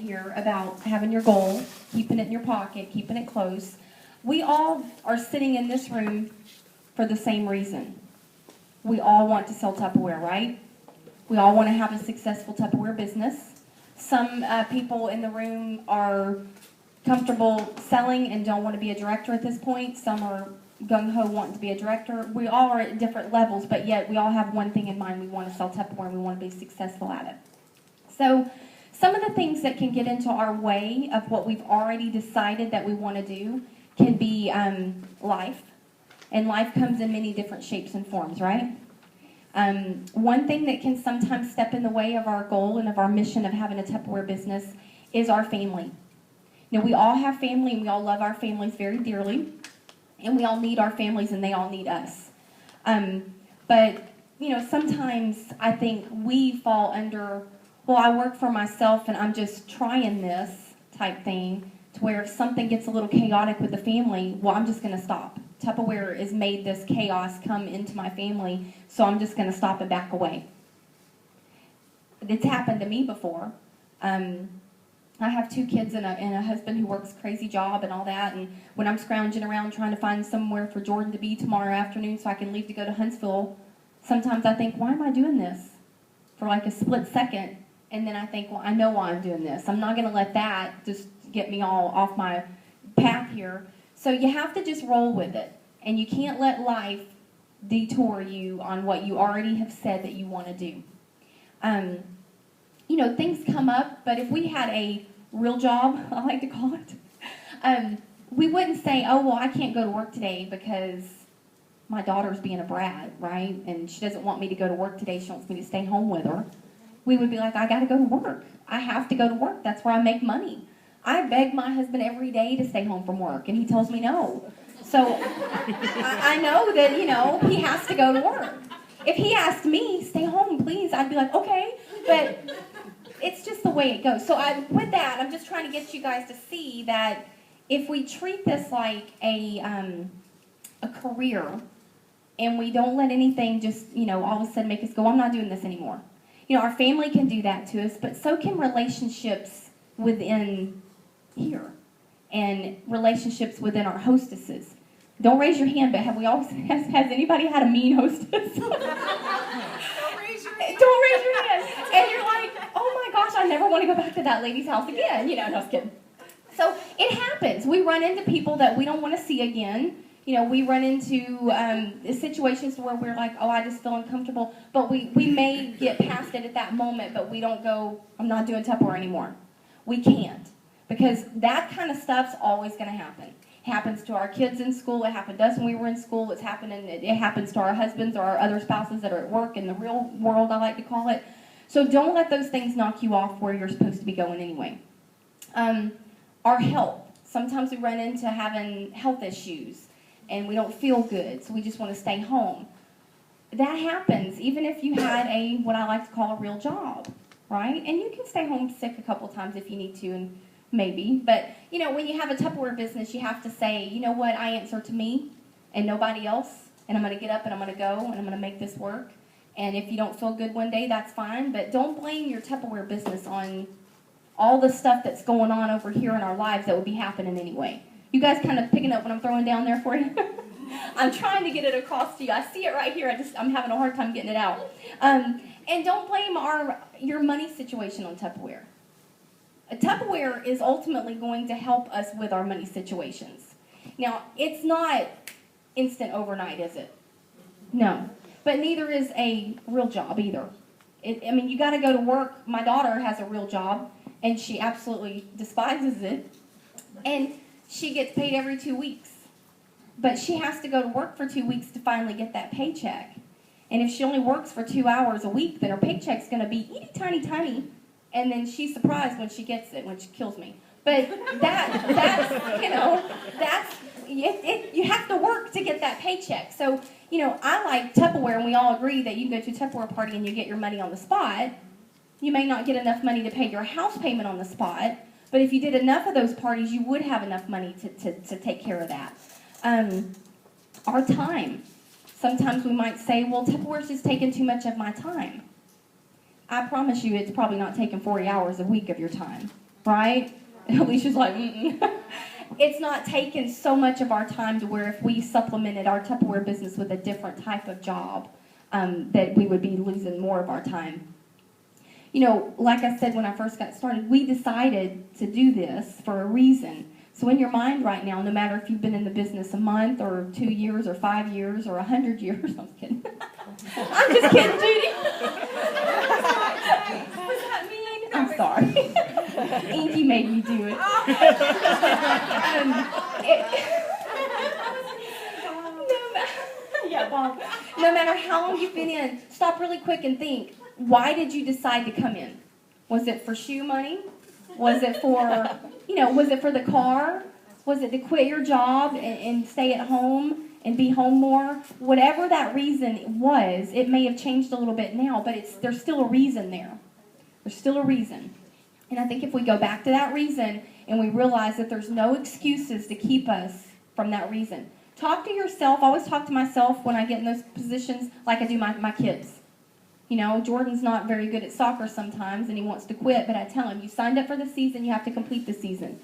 here about having your goal, keeping it in your pocket, keeping it close. We all are sitting in this room for the same reason. We all want to sell Tupperware, right? We all want to have a successful Tupperware business. Some people in the room are comfortable selling and don't want to be a director at this point. Some are gung-ho wanting to be a director. We all are at different levels, but yet we all have one thing in mind. We want to sell Tupperware and we want to be successful at it. So some of the things that can get into our way of what we've already decided that we want to do can be life. And life comes in many different shapes and forms, right? One thing that can sometimes step in the way of our goal and of our mission of having a Tupperware business is our family. You know, we all have family and we all love our families very dearly. And we all need our families and they all need us. But, you know, sometimes I think we fall under, well, I work for myself and I'm just trying this type thing, to where if something gets a little chaotic with the family, well, I'm just going to stop. Tupperware has made this chaos come into my family, so I'm just going to stop and back away. It's happened to me before. I have 2 kids and a husband who works a crazy job and all that, and when I'm scrounging around trying to find somewhere for Jordan to be tomorrow afternoon so I can leave to go to Huntsville, sometimes I think, why am I doing this? For like a split second, and then I think, well, I know why I'm doing this. I'm not going to let that just get me all off my path here. So you have to just roll with it, and you can't let life detour you on what you already have said that you want to do. You know, things come up, but if we had a real job, I like to call it, we wouldn't say, oh, well, I can't go to work today because my daughter's being a brat, right? And she doesn't want me to go to work today. She wants me to stay home with her. We would be like, I got to go to work. I have to go to work. That's where I make money. I beg my husband every day to stay home from work, and he tells me no. So I know that, you know, he has to go to work. If he asked me, stay home, please, I'd be like, okay. But it's just the way it goes. So with that, I'm just trying to get you guys to see that if we treat this like a career, and we don't let anything just, you know, all of a sudden make us go, I'm not doing this anymore. You know, our family can do that to us, but so can relationships within here and relationships within our hostesses. Don't raise your hand, but have we always, has anybody had a mean hostess? Don't raise your hand. And you're like, oh my gosh, I never want to go back to that lady's house again. You know, no, just kidding. So it happens. We run into people that we don't want to see again. You know, we run into situations where we're like, oh, I just feel uncomfortable. But we may get past it at that moment, but we don't go, I'm not doing Tupperware anymore. We can't. Because that kind of stuff's always going to happen. It happens to our kids in school. It happened to us when we were in school. It happens to our husbands or our other spouses that are at work in the real world, I like to call it. So don't let those things knock you off where you're supposed to be going anyway. Our health. Sometimes we run into having health issues and we don't feel good, so we just want to stay home. That happens even if you had what I like to call a real job, right? And you can stay home sick a couple times if you need to, and maybe. But, you know, when you have a Tupperware business, you have to say, you know what, I answer to me and nobody else, and I'm going to get up and I'm going to go and I'm going to make this work. And if you don't feel good one day, that's fine. But don't blame your Tupperware business on all the stuff that's going on over here in our lives that would be happening anyway. You guys kind of picking up what I'm throwing down there for you? I'm trying to get it across to you. I see it right here. I'm having a hard time getting it out. And don't blame your money situation on Tupperware. Tupperware is ultimately going to help us with our money situations. Now, it's not instant overnight, is it? No. But neither is a real job either. I mean, you got to go to work. My daughter has a real job, and she absolutely despises it. And she gets paid every 2 weeks. But she has to go to work for 2 weeks to finally get that paycheck. And if she only works for 2 hours a week, then her paycheck's going to be itty tiny tiny. And then she's surprised when she gets it, which kills me. But that's you know, you have to work to get that paycheck. So, you know, I like Tupperware, and we all agree that you can go to a Tupperware party and you get your money on the spot. You may not get enough money to pay your house payment on the spot, but if you did enough of those parties, you would have enough money to take care of that. Our time. Sometimes we might say, well, Tupperware's just taking too much of my time. I promise you it's probably not taking 40 hours a week of your time. right? Alicia's like, mm-mm. It's not taken so much of our time to where if we supplemented our Tupperware business with a different type of job, that we would be losing more of our time. You know, like I said when I first got started, we decided to do this for a reason. So in your mind right now, no matter if you've been in the business a month or 2 years or 5 years or 100 years, I'm just kidding. I'm just kidding, Judy. Was that mean? I'm sorry. Inky made me do it. No matter how long you've been in, stop really quick and think, why did you decide to come in? Was it for shoe money? Was it for, was it for the car? Was it to quit your job and stay at home and be home more? Whatever that reason was, it may have changed a little bit now, but there's still a reason there. There's still a reason. And I think if we go back to that reason and we realize that there's no excuses to keep us from that reason. Talk to yourself. I always talk to myself when I get in those positions like I do my kids. You know, Jordan's not very good at soccer sometimes and he wants to quit, but I tell him, you signed up for the season, you have to complete the season.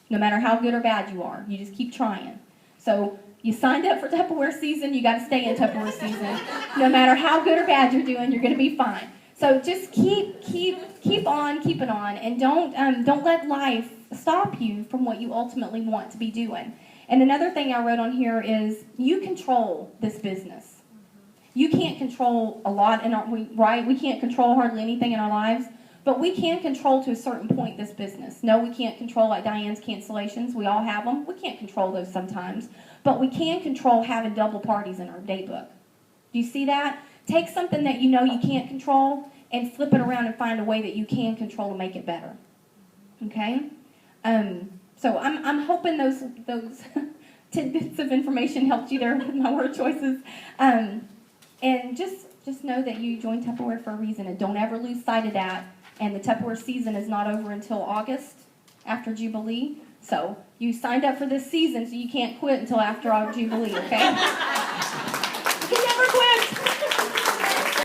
No matter how good or bad you are, you just keep trying. So you signed up for Tupperware season, you got to stay in Tupperware season. No matter how good or bad you're doing, you're going to be fine. So just keep on keeping on, and don't let life stop you from what you ultimately want to be doing. And another thing I wrote on here is you control this business. You can't control a lot in right? We can't control hardly anything in our lives, but we can control to a certain point this business. No, we can't control like Diane's cancellations. We all have them. We can't control those sometimes, but we can control having double parties in our day book. Do you see that? Take something that you know you can't control and flip it around and find a way that you can control to make it better. Okay? So I'm hoping those tidbits of information helped you there with my word choices. And just know that you joined Tupperware for a reason, and don't ever lose sight of that. And the Tupperware season is not over until August, after Jubilee. So you signed up for this season, so you can't quit until after our Jubilee, okay?